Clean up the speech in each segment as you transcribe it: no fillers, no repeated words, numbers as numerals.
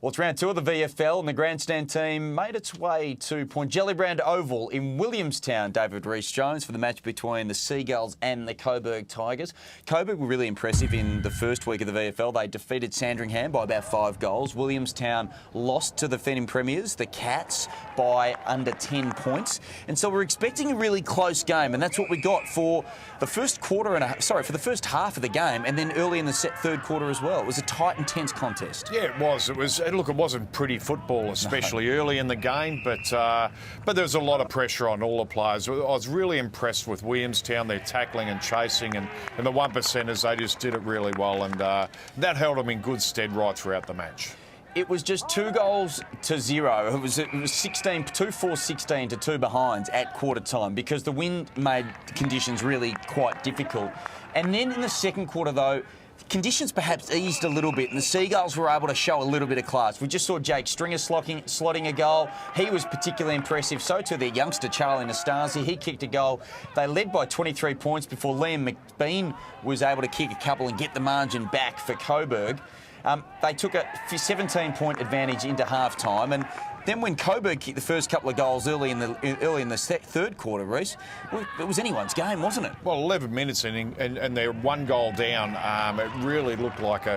Well, it's round two of the VFL, and the grandstand team made its way to Point Gellibrand Oval in Williamstown, David Rees-Jones, for the match between the Seagulls and the Coburg Tigers. Coburg were really impressive in the first week of the VFL. They defeated Sandringham by about 5 goals. Williamstown lost to the defending premiers, the Cats, by under 10 points. And so we're expecting a really close game, and that's what we got for the first for the first half of the game, and then early in the third quarter as well. It was a tight, intense contest. Yeah, it was. Look, it wasn't pretty football, especially early in the game, but there was a lot of pressure on all the players. I was really impressed with Williamstown, their tackling and chasing, and the 1%ers, they just did it really well, and that held them in good stead right throughout the match. It was just 2 goals to 0. It was 2-4-16 to 2 behinds at quarter time because the wind made conditions really quite difficult. And then in the second quarter, though, conditions perhaps eased a little bit and the Seagulls were able to show a little bit of class. We just saw Jake Stringer slotting a goal. He was particularly impressive. So too their youngster, Charlie Nastasi. He kicked a goal. They led by 23 points before Liam McBean was able to kick a couple and get the margin back for Coburg. They took a 17-point advantage into half-time, and then when Coburg kicked the first couple of goals early in the third quarter, Reece, it was anyone's game, wasn't it? Well, 11 minutes in, and they're 1 goal down. It really looked like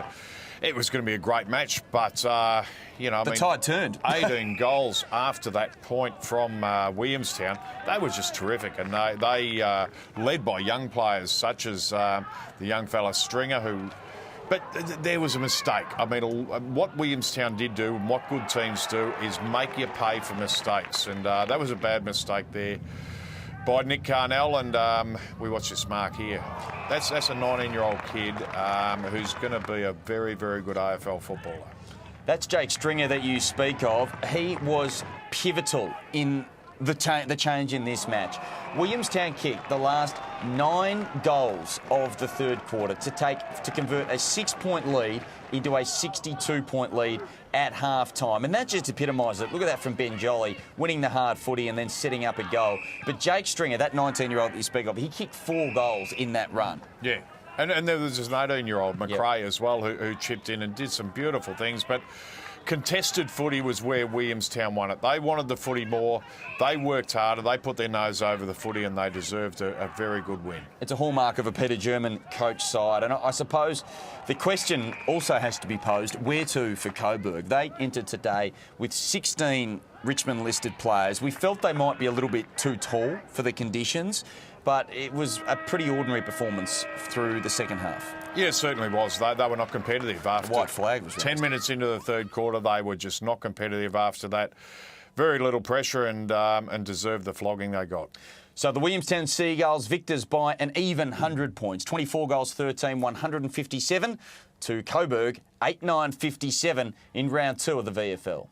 it was going to be a great match, but the tide turned. 18 goals after that point from Williamstown. They were just terrific, and they led by young players such as the young fella Stringer, who. But there was a mistake. I mean, what Williamstown did do and what good teams do is make you pay for mistakes. And that was a bad mistake there by Nick Carnell. And we watch this mark here. That's a 19-year-old kid who's going to be a very, very good AFL footballer. That's Jake Stringer that you speak of. He was pivotal in the change in this match. Williamstown kicked the last 9 goals of the third quarter to convert a 6-point lead into a 62-point lead at half-time. And that just epitomises it. Look at that from Ben Jolly, winning the hard footy and then setting up a goal. But Jake Stringer, that 19-year-old that you speak of, he kicked 4 goals in that run. Yeah. And there was an 18-year-old, McRae, as well, who chipped in and did some beautiful things. But contested footy was where Williamstown won it. They wanted the footy more. They worked harder. They put their nose over the footy and they deserved a very good win. It's a hallmark of a Peter German coach side. And I suppose the question also has to be posed, where to for Coburg? They entered today with 16 Richmond-listed players. We felt they might be a little bit too tall for the conditions, but it was a pretty ordinary performance through the second half. Yeah, it certainly was. They were not competitive after. The white flag was 10 minutes into the third quarter. They were just not competitive after that. Very little pressure and deserved the flogging they got. So the Williamstown Seagulls victors by an even 100 points. 24 goals, 13, 157 to Coburg, 8-9-57 in round 2 of the VFL.